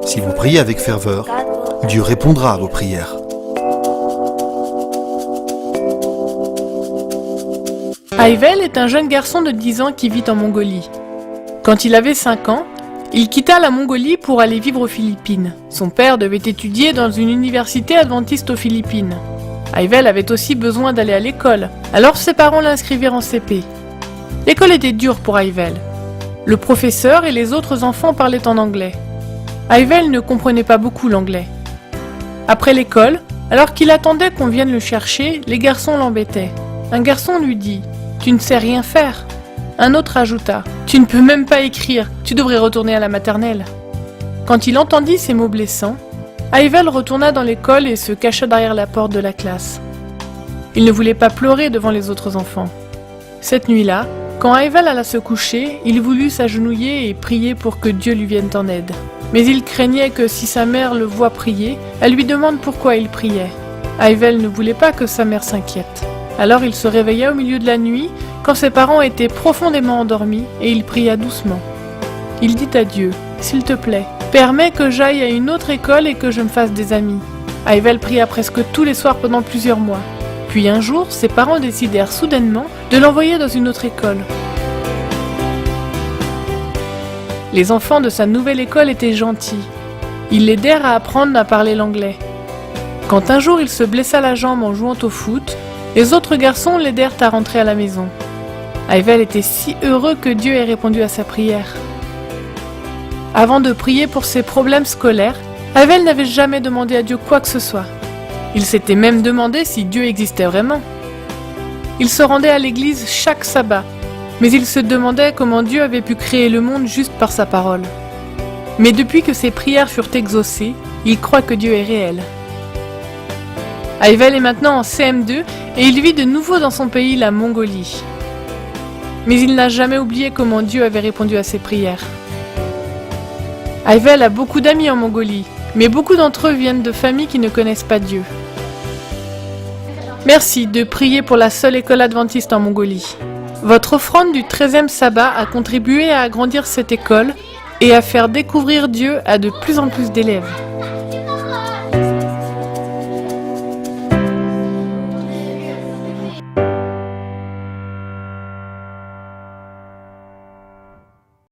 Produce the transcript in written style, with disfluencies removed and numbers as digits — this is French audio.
Si vous priez avec ferveur, Dieu répondra à vos prières. Hayvel est un jeune garçon de 10 ans qui vit en Mongolie. Quand il avait 5 ans, il quitta la Mongolie pour aller vivre aux Philippines. Son père devait étudier dans une université adventiste aux Philippines. Hayvel avait aussi besoin d'aller à l'école, alors ses parents l'inscrivirent en CP. L'école était dure pour Hayvel. Le professeur et les autres enfants parlaient en anglais. Hayvel ne comprenait pas beaucoup l'anglais. Après l'école, alors qu'il attendait qu'on vienne le chercher, les garçons l'embêtaient. Un garçon lui dit « Tu ne sais rien faire ». Un autre ajouta « Tu ne peux même pas écrire, tu devrais retourner à la maternelle ». Quand il entendit ces mots blessants, Hayvel retourna dans l'école et se cacha derrière la porte de la classe. Il ne voulait pas pleurer devant les autres enfants. Cette nuit-là, quand Hayvel alla se coucher, il voulut s'agenouiller et prier pour que Dieu lui vienne en aide. Mais il craignait que si sa mère le voit prier, elle lui demande pourquoi il priait. Hayvel ne voulait pas que sa mère s'inquiète. Alors il se réveilla au milieu de la nuit, quand ses parents étaient profondément endormis, et il pria doucement. Il dit à Dieu, « S'il te plaît, permets que j'aille à une autre école et que je me fasse des amis. » Hayvel pria presque tous les soirs pendant plusieurs mois. Puis un jour, ses parents décidèrent soudainement de l'envoyer dans une autre école. Les enfants de sa nouvelle école étaient gentils. Ils l'aidèrent à apprendre à parler l'anglais. Quand un jour il se blessa la jambe en jouant au foot, les autres garçons l'aidèrent à rentrer à la maison. Hayvel était si heureux que Dieu ait répondu à sa prière. Avant de prier pour ses problèmes scolaires, Hayvel n'avait jamais demandé à Dieu quoi que ce soit. Il s'était même demandé si Dieu existait vraiment. Il se rendait à l'église chaque sabbat, mais il se demandait comment Dieu avait pu créer le monde juste par sa parole. Mais depuis que ses prières furent exaucées, il croit que Dieu est réel. Hayvel est maintenant en CM2 et il vit de nouveau dans son pays, la Mongolie. Mais il n'a jamais oublié comment Dieu avait répondu à ses prières. Hayvel a beaucoup d'amis en Mongolie, mais beaucoup d'entre eux viennent de familles qui ne connaissent pas Dieu. Merci de prier pour la seule école adventiste en Mongolie. Votre offrande du 13e sabbat a contribué à agrandir cette école et à faire découvrir Dieu à de plus en plus d'élèves.